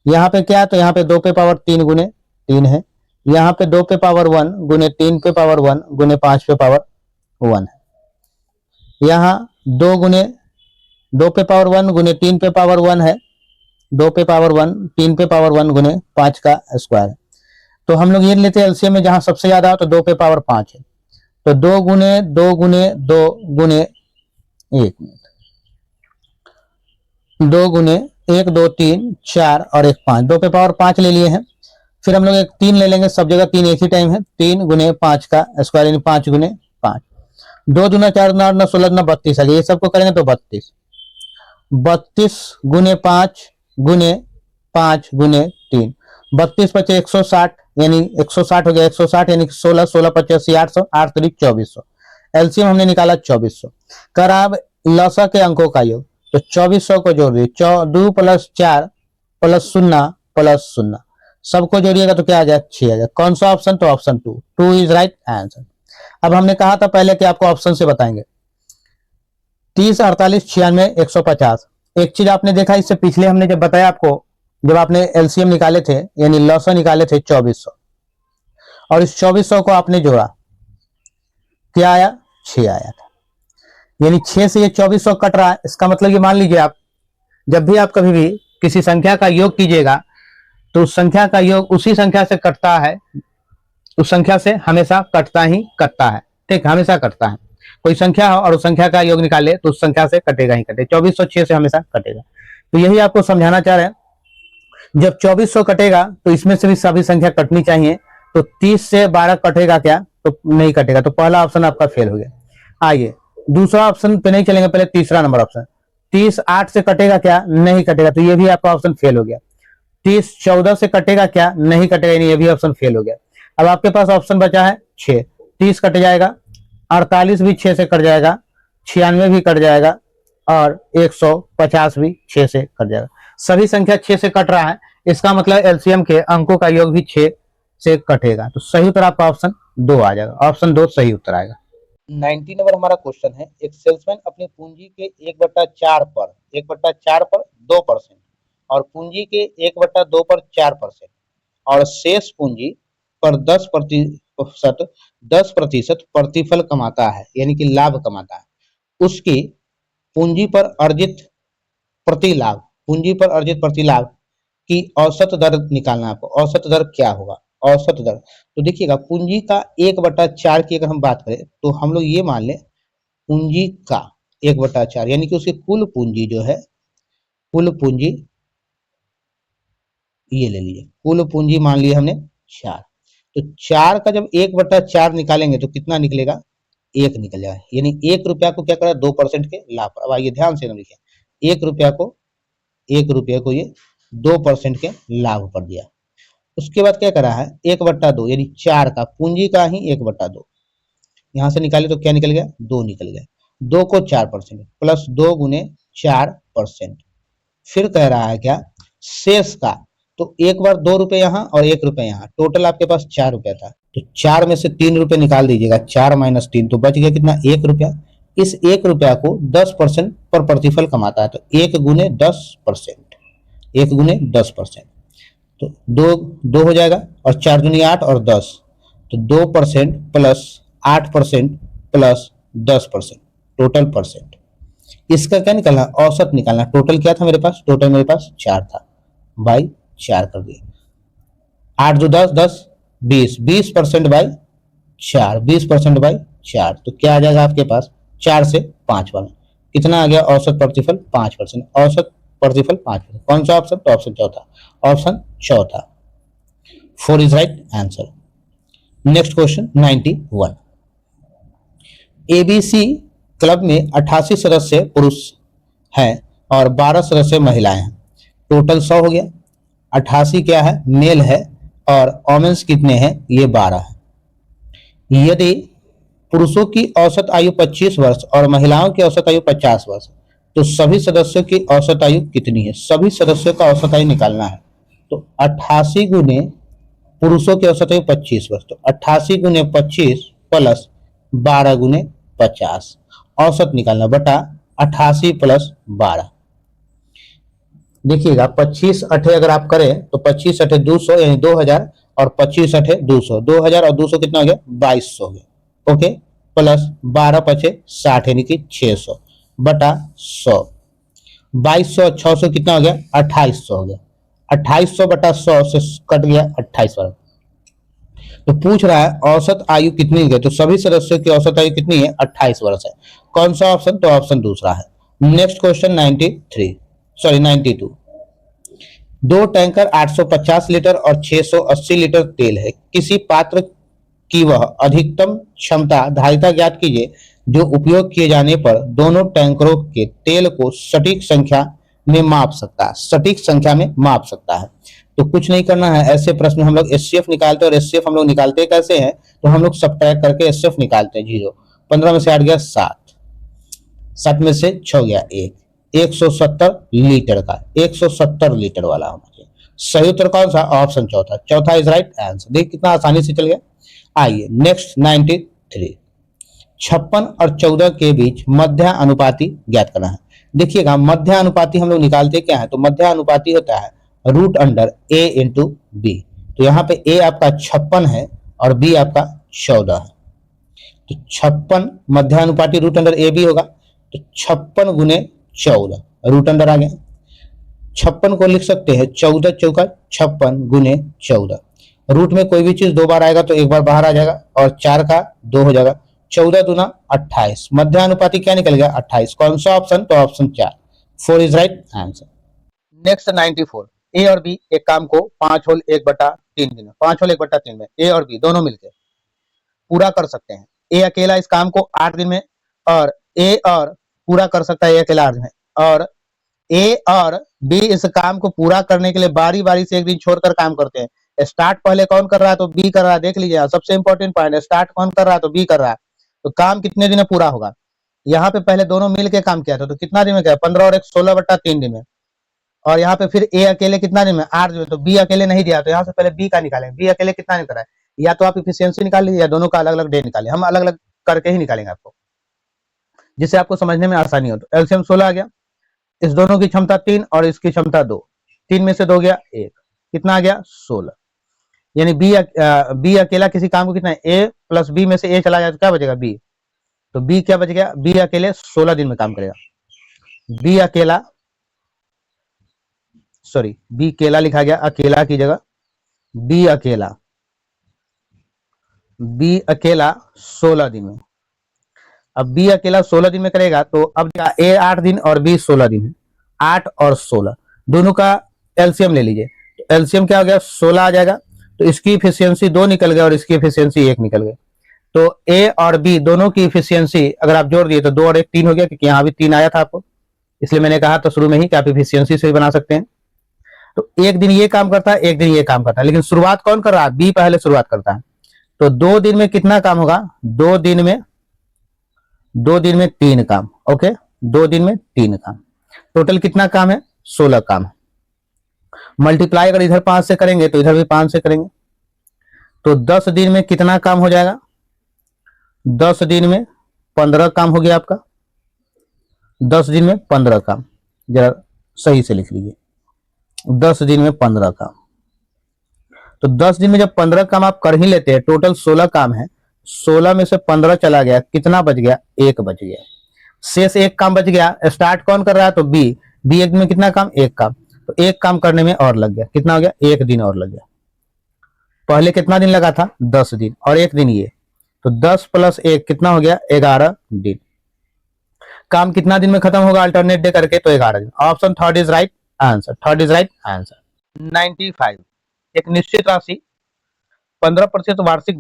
यहाँ पे क्या है, तो यहाँ पे 2 पे पावर 3 गुने 3 है। यहाँ पे 2 पे पावर 1 गुने 3 पे पावर 1 गुने 5 पे पावर 1 है। यहाँ 2 गुने 2 पे पावर 1 गुने 3 पे पावर 1 है, 2 पे पावर 1 3 पे पावर 1 गुने 5 का स्क्वायर है। तो हम लोग ये लेते हैं एलसीएम में जहां सबसे ज्यादा हो तो 2 पे पावर 5 है, तो 2 गुने 2 गुने 2 गुने 1 मिनट 2 गुने 1 2 3 4 और 1 5, 2 पे पावर 5 ले लिए हैं। फिर हम लोग एक 3 ले लेंगे, सब जगह 3 एक ही टाइम है, 3 गुने 5 का स्क्वायर यानी 5 गुने 5, 2 दूना 4 दूना 8 16 दूना 32 आ गया। ये सबको करेंगे तो 32, 32 गुने 5 गुने 5 गुने 3, 32 पचे 160 यानी 160 हो गया, 160 यानी 16 16 85 800 8 तरीक 2400। एलसीएम हमने निकाला 2400। कर अब लसा के अंकों का योग, तो 2400 को जोड़ दिए, 2 प्लस 4 प्लस 0 प्लस 0 सबको जोड़िएगा तो क्या आ जाए 6 आ जाए। कौन सा ऑप्शन, तो ऑप्शन 2 इज राइट आंसर। अब हमने कहा था पहले कि आपको ऑप्शन से बताएंगे 30 48 96 150। एक चीज आपने देखा इससे पिछले हमने जब बताया आपको, जब आपने एलसीएम निकाले थे यानी लसा निकाले थे 2400, और इस 2400 को आपने जोड़ा, क्या आया 6 आया था, यानी 6 से ये 2400 कट रहा है। इसका मतलब ये मान लीजिए आप जब भी आप कभी भी किसी संख्या का योग कीजिएगा तो उस संख्या का योग उसी संख्या से कटता है, उस संख्या से हमेशा कटता ही कटता है, ठीक, हमेशा कटता है। कोई संख्या हो और उस संख्या का योग निकाले तो उस संख्या से कटेगा ही कटेगा, 2406 से हमेशा कटेगा। तो यही आपको समझाना चाह रहे हैं, जब 2400 कटेगा तो इसमें से भी सभी संख्या कटनी चाहिए, तो 30 से 12 कटेगा क्या, तो नहीं कटेगा, तो पहला ऑप्शन आपका फेल हो गया। आइए दूसरा ऑप्शन पे नहीं चलेंगे, पहले तीसरा नंबर ऑप्शन, 30 8 से कटेगा क्या, नहीं कटेगा, तो ये भी आपका ऑप्शन फेल हो गया। 30 14 से कटेगा क्या, नहीं कटेगा, ये भी ऑप्शन फेल हो गया। अब आपके पास ऑप्शन बचा है 6, 30 कट जाएगा, 48 भी 6 से कट जाएगा, 96 भी कट जाएगा, और 150 भी 6 से कट जाएगा। सभी संख्या 6 से कट रहा है, इसका मतलब एलसीएम के अंकों का योग भी 6 से कटेगा। तो सही उत्तर आपका ऑप्शन 2 आ जाएगा, ऑप्शन 2 सही उत्तर आएगा। 90 नंबर हमारा क्वेश्चन है, एक सेल्समैन अपनी पूंजी के 1/4 पर 2% और पूंजी के 1/2 पर 4% और शेष पूंजी पर 10% प्रतिफल कमाता है, यानी कि लाभ कमाता है। उसकी पूंजी पर अर्जित प्रतिलाभ की औसत दर निकालना है आपको। औसत दर क्या होगा, औसत दर, तो देखिएगा पूंजी का 1/4 की अगर हम बात करें तो हम लोग ये मान लें पूंजी का 1/4 यानी कि उसकी कुल पूंजी जो है, कुल पूंजी ये ले लीजिए, कुल पूंजी मान लिया हमने 4, तो 4 का जब 1/4 निकालेंगे तो कितना निकलेगा, 1 निकल जाएगा, यानी 1 रुपया को क्या करा 2% के लाभ पर। अब आइए ध्यान से लिखिए, 1 रुपया को ये 2% के लाभ पर दिया। उसके बाद क्या करा है 1/2 यानी 4 का पूंजी का ही 1/2, यहां से निकाले तो क्या निकल गया 2 निकल गया, 2 को 4% प्लस 2 गुने 4%। फिर कह रहा है क्या शेष का, तो एक बार 2 रुपए यहाँ और 1 रुपए यहाँ, टोटल आपके पास 4 रुपया था, तो 4 में से 3 रुपए निकाल दीजिएगा, 4 - 3 तो बच गया कितना 1 रुपया। इस 1 रुपया को 10% पर प्रतिफल कमाता है, तो 1 गुने 10%, 1 गुने 10%, तो दो दो हो जाएगा, और 4 दूनी 8 और 10, तो 2% प्लस 8% प्लस 10%, टोटल परसेंट। इसका क्या निकालना, औसत निकालना। टोटल क्या था मेरे पास, टोटल मेरे पास 4 था, बाई 4 कर दिया। 8 दो 10, 10 20, 20% बाई 4, 20% बाई 4, तो क्या आ जाएगा आपके पास 4 से 5 वाला, कितना आ गया औसत प्रतिफल 5%, औसत प्रतिफल 5%। कौन सा ऑप्शन, तो ऑप्शन चौथा, ऑप्शन चौथा, 4 is right answer. Next question 91, ABC club में 88 सदस्य पुरुष हैं और 12 सदस्य महिलाएं हैं, टोटल 100 हो गया। 88 क्या है, मेल है, और वोमेन्स कितने हैं, ये 12 है। यदि पुरुषों की औसत आयु 25 वर्ष और महिलाओं की औसत आयु 50 वर्ष, तो सभी सदस्यों की औसत आयु कितनी है, सभी सदस्यों का औसत आयु निकालना है। तो 88 गुने पुरुषों की औसत आयु 25 वर्ष, तो 88 गुने 25 प्लस 12 गुने 50, औसत निकालना बटा 88 प्लस 12। देखिएगा 25 अठे अगर आप करें तो 25 अठे 200 यानी 2000, और 25 अठे 200, 2000 और 200 कितना हो गया, 2200 हो गया। ओके, प्लस 12 पचे 60 यानी कि 600 बटा 100, 2200 और 600 कितना हो गया, 2800 हो गया। 2800 बटा 100 से कट गया 28 वर्ष। तो पूछ रहा है औसत आयु कितनी है, तो सभी सदस्यों की औसत आयु कितनी है, 28 वर्ष है। कौन सा ऑप्शन, तो ऑप्शन दूसरा है। नेक्स्ट क्वेश्चन 92, दो टैंकर 850 लीटर और 680 लीटर तेल है, किसी पात्र की वह अधिकतम क्षमता धारिता ज्ञात कीजिए जो उपयोग किए जाने पर दोनों टैंकरों के तेल को सटीक संख्या में माप सकता है, सटीक संख्या में माप सकता है। तो कुछ नहीं करना है, ऐसे प्रश्न हम लोग एचसीएफ निकालते हैं, और एचसीएफ हम लोग निकालते कैसे हैं, तो हम लोग सब्ट्रैक्ट करके एचसीएफ निकालते हैं। 0, 15 में से 8 गया 7, 7 में से 6 गया 1, 170 लीटर का, 170 लीटर वाला होना चाहिए। सही उत्तर कौन सा, ऑप्शन चौथा, चौथा इज राइट आंसर। देख कितना आसानी से चल गया। आइए नेक्स्ट 93, 56 और 14 के बीच मध्य अनुपाती ज्ञात करना है। देखिएगा मध्य अनुपाती हम लोग निकालते क्या है, तो मध्य अनुपाती होता है रूट अंडर ए इंटू बी। तो यहाँ पे ए आपका 56 है और बी आपका 14 है, तो 56 मध्य अनुपाती रूट अंडर ए बी होगा, तो 56 गुने 14 रूट अंडर आ गया। 56 को लिख सकते हैं 14 चौका 56 गुने 14, रूट में कोई भी चीज 2 बार आएगा तो 1 बार बाहर आ जाएगा, और 4 का 2 हो जाएगा, 14 दूना 28, मध्य अनुपाती क्या निकल गया 28। कौन सा ऑप्शन, तो option 4, 4 is right answer. Next 94, ए और बी एक काम को 5 होल 1/3 दिन में, 5 होल 1/3 में ए और बी दोनों मिलकर पूरा कर सकते हैं। ए अकेला इस काम को 8 दिन में, और ए और पूरा कर सकता है ए अकेला 8 दिन में, और ए और बी इस काम को पूरा करने के लिए बारी बारी से एक दिन छोड़कर काम करते हैं। स्टार्ट पहले कौन कर रहा है, तो बी कर रहा है। देख लीजिए सबसे इंपॉर्टेंट पॉइंट है, स्टार्ट कौन कर रहा है, तो बी कर रहा है। तो काम कितने दिन में पूरा होगा, यहाँ पे पहले दोनों मिलकर काम किया था, तो कितना दिन में किया, 15 और 1 16/3 दिन में, और यहाँ पे फिर ए अकेले कितना दिन में 8 दिन में, तो बी अकेले नहीं दिया, तो यहाँ से पहले बी का निकालेंगे, बी अकेले कितना दिन कर रहा है, या तो आप इफिशियंसी निकाल लीजिए या दोनों का अलग अलग डे निकालें, हम अलग अलग करके ही निकालेंगे आपको, जिससे आपको समझने में आसानी हो। तो एलसीएम 16 आ गया, इस दोनों की क्षमता 3 और इसकी क्षमता 2, 3 में से 2 गया 1, कितना आ गया 16, यानी बी अकेला किसी काम को कितना है, ए प्लस बी में से ए चला जाए तो क्या बचेगा बी, तो बी क्या बच गया, बी अकेले 16 दिन में काम करेगा। बी अकेला, सॉरी बी केला लिखा गया अकेला की जगह, बी अकेला 16 दिन में। अब बी अकेला 16 दिन में करेगा, तो अब ए 8 दिन और बी 16 दिन है, 8 और 16 दोनों का एलसीएम ले लीजिए, तो एलसीएम क्या हो गया 16 आ जाएगा, तो इसकी इफिशियंसी 2 निकल गया और इसकी इफिशियंसी 1 निकल गई। तो ए और बी दोनों की इफिशियंसी अगर आप जोड़ दिए तो 2 और 1 3 हो गया, क्योंकि यहाँ भी 3 आया था आपको, इसलिए मैंने कहा तो शुरू में ही कि आप इफिशियंसी से भी बना सकते हैं। तो एक दिन ये काम करता है, एक दिन ये काम करता है, लेकिन शुरुआत कौन कर रहा है, बी पहले शुरुआत करता है। तो 2 दिन में कितना काम होगा, 2 दिन में 3 काम, ओके 2 दिन में 3 काम, टोटल कितना काम है 16 काम। मल्टीप्लाई अगर इधर 5 से करेंगे तो इधर भी 5 से करेंगे, तो 10 दिन में कितना काम हो जाएगा, 10 दिन में 15 काम हो गया आपका, 10 दिन में 15 काम, जरा सही से लिख लीजिए, 10 दिन में 15 काम। तो 10 दिन में जब 15 काम आप कर ही लेते हैं, टोटल 16 काम है, 16 में से 15 चला गया, कितना बच गया, 1 बच गया, शेष 1 काम बच गया। स्टार्ट कौन कर रहा है, तो बी एक में कितना काम, 1 काम, तो 1 काम करने में और लग गया, कितना हो गया, 1 दिन और लग गया। पहले कितना दिन लगा था, 10 दिन, और 1 दिन ये, तो 10 + 1 कितना हो गया, 11 दिन। काम कितना दिन में खत्म होगा अल्टरनेट डे करके, तो 11 दिन। Option third is right answer, third is right answer. 95, एक निश्चित राशि 15% वार्षिक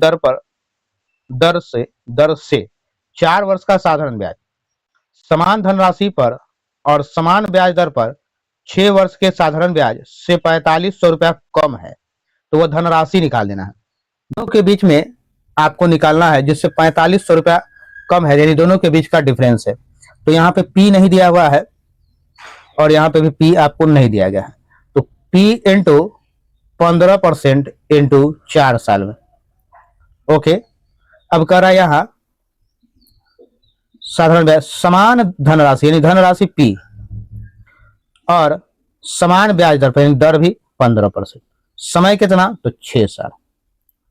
दर से 4 वर्ष का साधारण ब्याज समान धनराशि पर और समान ब्याज दर पर 6 वर्ष के साधारण ब्याज से 4500 रुपया कम है, तो वह धनराशि निकाल देना है। दोनों के बीच में आपको निकालना है जिससे 4500 रुपया कम है, यानी दोनों के बीच का डिफरेंस है। तो यहाँ पे पी नहीं दिया हुआ है और यहाँ पे भी पी आपको नहीं दिया गया है, तो पी इंटू 15% इंटू 4 साल में। ओके, अब कह रहा है यहाँ साधारण ब्याज समान धनराशि, यानी धनराशि पी और समान ब्याज दर पर, दर भी 15%, समय कितना, तो 6 साल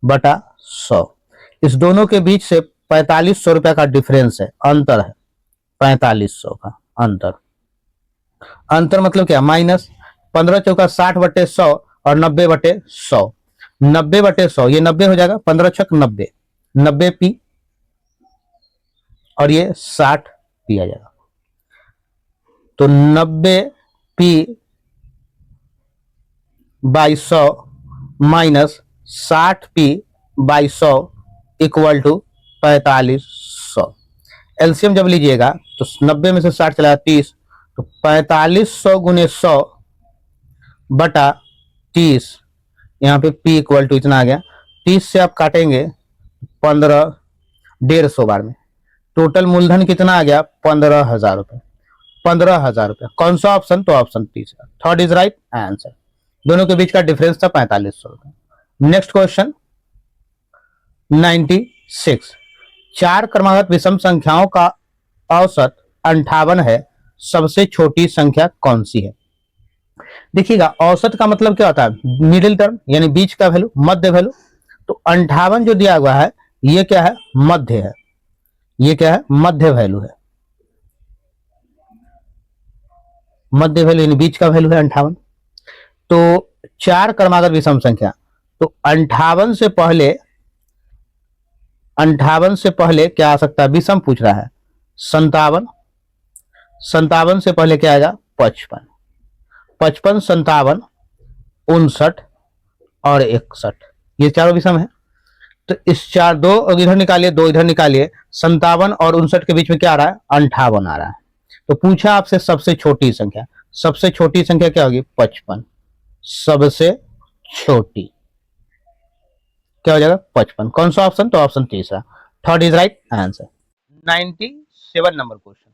बटा 100। इस दोनों के बीच से 4500 रुपया का डिफरेंस है, अंतर है 4500 का अंतर। अंतर मतलब क्या, माइनस 15 चौका 60 बटे 100 और 90 बटे 100, 90 बटे 100, ये 90 हो जाएगा, 15 छक 90, 90 पी और ये 60 पी आ जाएगा। तो 90 P by 100 minus 60 P by 100 equal to 4500। LCM जब लीजिएगा तो 90 में से 60 चला 30, तो 4500 गुने 100 बटा 30, यहाँ पे P इक्वल टू इतना आ गया। 30 से आप काटेंगे 15, 150 बार में टोटल मूलधन कितना आ गया, 15,000 रुपए, 15,000 रुपए। कौन सा ऑप्शन, तो ऑप्शन तीसरा, थर्ड इज राइट आंसर। दोनों के बीच का डिफरेंस था 4500 रुपए। नेक्स्ट क्वेश्चन 96, 4 क्रमागत विषम संख्याओं का औसत 58 है, सबसे छोटी संख्या कौन सी है। देखिएगा, औसत का मतलब क्या होता है, मिडिल टर्म, यानी बीच का वैल्यू, मध्य वैल्यू। तो 58 जो दिया हुआ है ये क्या है, मध्य है, ये क्या है, मध्य वैल्यू है, मध्य वैल्यू यानी बीच का वैल्यू है 58। तो 4 क्रमागत विषम संख्या, तो 58 से पहले क्या आ सकता है, विषम पूछ रहा है, 57, 57 से पहले क्या आएगा, 55, 55, 57, 59 और 61, ये चारों विषम है। तो इस 4, 2 इधर निकालिए, 2 इधर निकालिए, 57 और 59 के बीच में क्या आ रहा है, 58 आ रहा है। तो पूछा आपसे सबसे छोटी संख्या, सबसे छोटी संख्या क्या होगी, 55, सबसे छोटी क्या हो जाएगा, 55। कौन सा ऑप्शन, तो ऑप्शन तीसरा, third is right answer. 97 number question,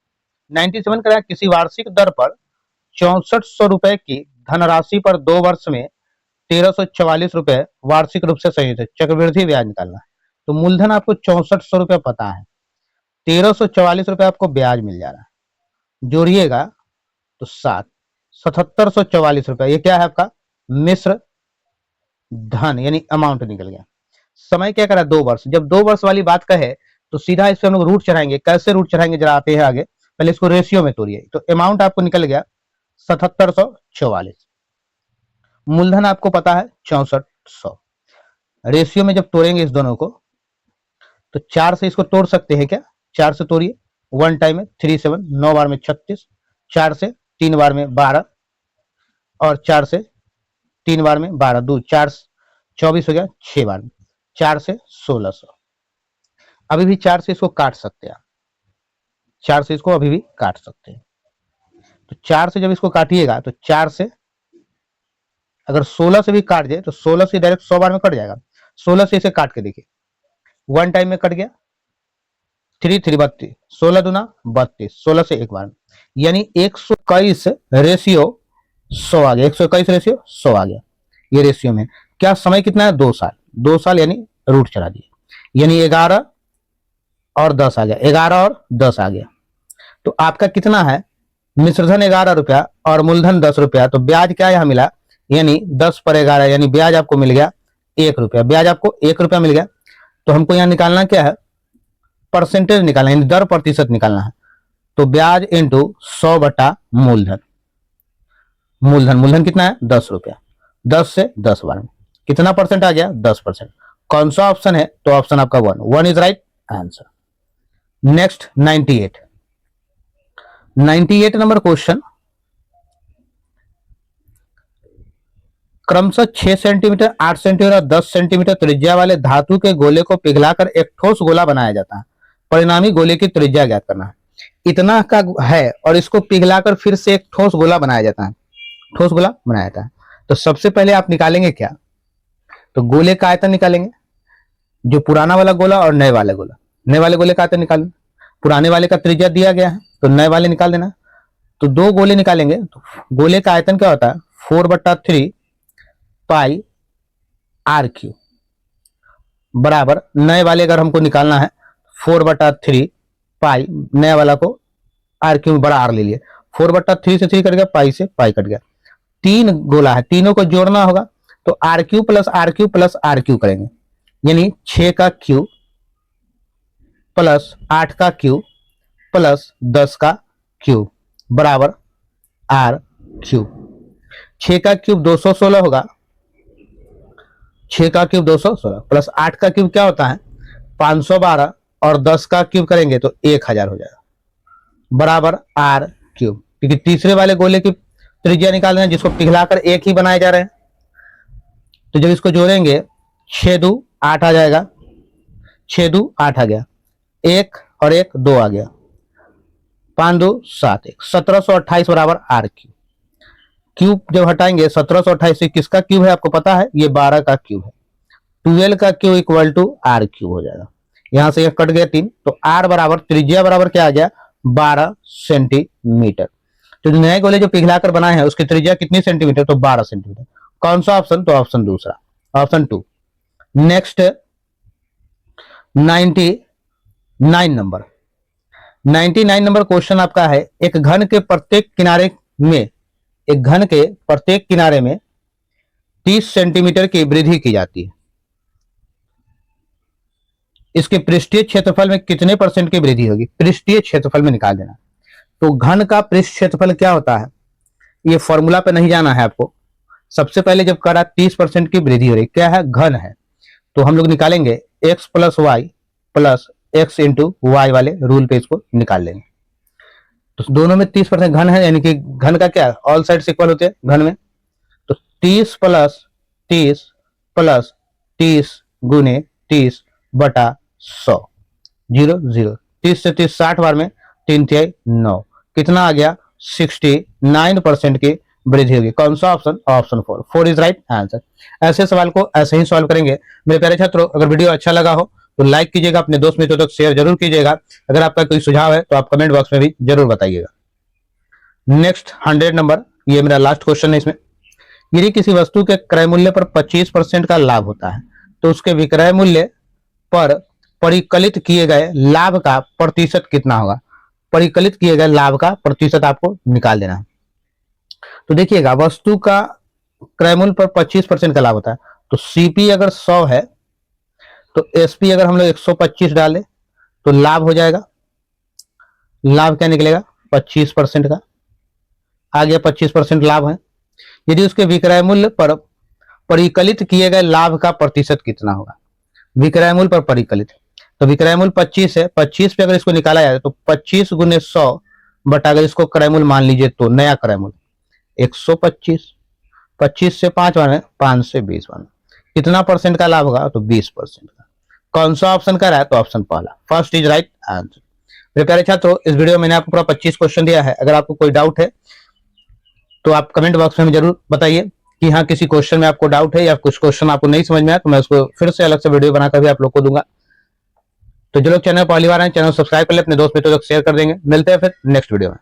97 का किसी वार्षिक दर पर 6400 रुपए की धनराशि पर 2 वर्ष में 1344 रुपए वार्षिक रूप से संचित चक्रवृद्धि ब्याज निकालना है। तो मूलधन आपको 6400 रुपए पता है, 1344 रुपए आपको ब्याज मिल जा रहा है, जोड़िएगा तो 7744 रुपए, ये क्या है आपका मिश्र धन, यानी अमाउंट निकल गया। समय क्या करा, 2 वर्ष। जब 2 वर्ष वाली बात कहे तो सीधा इस पे हम लोग रूट चढ़ाएंगे। कैसे रूट चढ़ाएंगे जरा आते हैं आगे, पहले इसको रेशियो में तोड़िए। तो अमाउंट आपको निकल गया 7744, मूलधन आपको पता है 6400। रेशियो में जब तोड़ेंगे इस दोनों को तो 4 से इसको तोड़ सकते हैं क्या, 4 से तोड़िए, 1 टाइम में 3 7, 9 बार में 36, 4 से 3 बार में 12 और 4 से 3 बार में 12, 2 4 24 हो गया, 6 बार में 4 से 1600। अभी भी 4 से इसको काट सकते हैं, 4 से इसको अभी भी काट सकते हैं। तो 4 से जब इसको काटिएगा तो 4 से अगर 16 से भी काट जाए तो 16 से डायरेक्ट 100 बार में कट जाएगा। 16 से इसे काट के देखिए, 1 टाइम में कट गया, 3 3 32, 16 दूना 32, 16 से 1 बार में, यानी 121 रेशियो 100 आ गया, 121 रेशियो 100 आ गया। ये रेशियो में क्या समय कितना है, 2 साल, 2 साल यानी रूट चला दिए, यानी 11 और 10 आ गया, 11 और 10 आ गया। तो आपका कितना है, मिश्रधन 11 रुपया और मूलधन 10 रुपया। तो ब्याज क्या यहाँ मिला, यानी 10 पर 11, यानी ब्याज आपको मिल गया 1 रुपया। ब्याज आपको 1 रुपया मिल गया। तो हमको यहाँ निकालना क्या है, परसेंटेज निकालना है, दर प्रतिशत निकालना है। तो ब्याज इंटू 100 बटा मूलधन। मूलधन कितना है, 10 रुपया। 10 से 10 बार में कितना परसेंट आ गया, 10%। कौन सा ऑप्शन है, तो ऑप्शन आपका 1 is right answer. Next 98 number question. क्रमशः 6 सेंटीमीटर, 8 सेंटीमीटर और 10 सेंटीमीटर त्रिज्या वाले धातु के गोले को पिघलाकर एक ठोस गोला बनाया जाता है। परिणामी गोले की त्रिज्या ज्ञात करना है। इतना का है और इसको पिघलाकर फिर से एक ठोस गोला बनाया जाता है, ठोस गोला बनाया जाता है। तो सबसे पहले आप निकालेंगे क्या, तो गोले का आयतन निकालेंगे, जो पुराना वाला गोला और नए वाले गोला। नए वाले गोले का आयतन निकालेंगे, पुराने वाले का त्रिज्या दिया गया है तो नए वाले निकाल देना। तो दो गोले निकालेंगे, तो गोले का आयतन क्या होता है, 4/3 पाई r³ बराबर नए वाले अगर हमको निकालना है 4/3 पाई, नया वाला को r³ बड़ा r ले लिए, 4/3 से 3 कट गया, पाई से पाई कट गया। 3 गोला है, तीनों को जोड़ना होगा तो r³ plus r³ plus r³ करेंगे, यानी 6 का क्यूब प्लस 8 का क्यूब प्लस 10 का क्यूब बराबर r³। 6 का क्यूब 216 होगा, 6 का क्यूब 216 प्लस 8 का क्यूब क्या होता है 512 और 10 का क्यूब करेंगे तो 1000 हो जाएगा बराबर r³। क्योंकि तीसरे वाले गोले की त्रिज्या निकालना है जिसको पिघलाकर एक ही बनाए जा रहे हैं। तो जब इसको जोड़ेंगे 6 2 8 आ जाएगा, 6 2 8 आ गया, 1 और 1 2 आ गया, 5 2 7 1 1728 बराबर r³। क्यूब जब हटाएंगे 1728 किसका क्यूब है आपको पता है, ये 12 का क्यूब है। 12 का क्यूब इक्वल टू r³ हो जाएगा। यहां से 1 कट गया 3, तो r बराबर त्रिज्या बराबर क्या आ गया 12 सेंटीमीटर। तो नए गोले जो पिघलाकर बनाए हैं उसकी त्रिज्या कितनी सेंटीमीटर, तो 12 सेंटीमीटर। कौन सा ऑप्शन, तो ऑप्शन दूसरा, ऑप्शन 2। नेक्स्ट 99 नंबर क्वेश्चन आपका है, एक घन के प्रत्येक किनारे में 30 सेंटीमीटर की वृद्धि की जाती है। इसके पृष्ठीय क्षेत्रफल में कितने % की वृद्धि होगी, पृष्ठीय क्षेत्रफल में निकाल देना। तो घन का पृष्ठ क्षेत्रफल क्या होता है, ये फॉर्मूला पे नहीं जाना है आपको। सबसे पहले जब करा 30% की वृद्धि हो रही, क्या है घन है, तो हम लोग निकालेंगे x + y plus x × y वाले रूल पे इसको निकाल लेंगे। तो दोनों में 30% घन है, यानी कि घन का क्या ऑल साइड्स इक्वल होते हैं घन में। तो 30 + 30 + 30 गुने 30 बटा 100 0 0। 30 से 30 60 बार में 3 × 9 कितना आ गया 69% की वृद्धि होगी। कौन सा option, option 4 is right answer. ऐसे सवाल को ऐसे ही सॉल्व करेंगे। मेरे प्यारे छात्रों, अगर वीडियो अच्छा लगा हो तो लाइक कीजिएगा, अपने दोस्त मित्रों तक शेयर जरूर कीजिएगा। अगर आपका कोई सुझाव है तो आप कमेंट बॉक्स में भी जरूर बताइएगा। नेक्स्ट 100 नंबर, ये मेरा लास्ट क्वेश्चन है। इसमें यदि किसी वस्तु के क्रय मूल्य पर 25% का लाभ होता है तो उसके विक्रय मूल्य पर परिकलित किए गए लाभ का प्रतिशत कितना होगा। परिकलित किए गए लाभ का प्रतिशत आपको निकाल देना है। तो देखिएगा, वस्तु का क्रय मूल्य पर 25% का लाभ होता है, तो सीपी अगर 100 है तो एसपी अगर हम लोग 125 डालें तो लाभ हो जाएगा, लाभ क्या निकलेगा 25% का आ गया, 25% लाभ है। यदि उसके विक्रय मूल्य पर परिकलित किए गए लाभ का प्रतिशत कितना होगा, विक्रय मूल्य पर परिकलित, तो विक्रय मूल्य 25 है, 25 पे अगर इसको निकाला जाए तो 25 × 100 बटा अगर इसको क्रय मूल्य मान लीजिए तो नया क्रय मूल्य 125, 25 से 5 बार में 5 से 20 बार में कितना % का लाभ होगा, तो 20% का। कौन सा ऑप्शन का रहा है, तो ऑप्शन पहला, फर्स्ट इज राइट आंसर। मेरे प्यारे छात्रों, इस वीडियो में मैंने आपको पूरा 25 क्वेश्चन दिया है। अगर आपको कोई डाउट है तो आप कमेंट बॉक्स में जरूर बताइए कि हाँ किसी क्वेश्चन में आपको डाउट है या कुछ क्वेश्चन आपको नहीं समझ में आया, तो मैं उसको फिर से अलग से वीडियो बनाकर भी आप लोग को दूंगा। तो जो लोग चैनल पहली बार हैं, चैनल सब्सक्राइब कर ले, अपने दोस्त मित्रों तक शेयर कर देंगे। मिलते हैं फिर नेक्स्ट वीडियो में।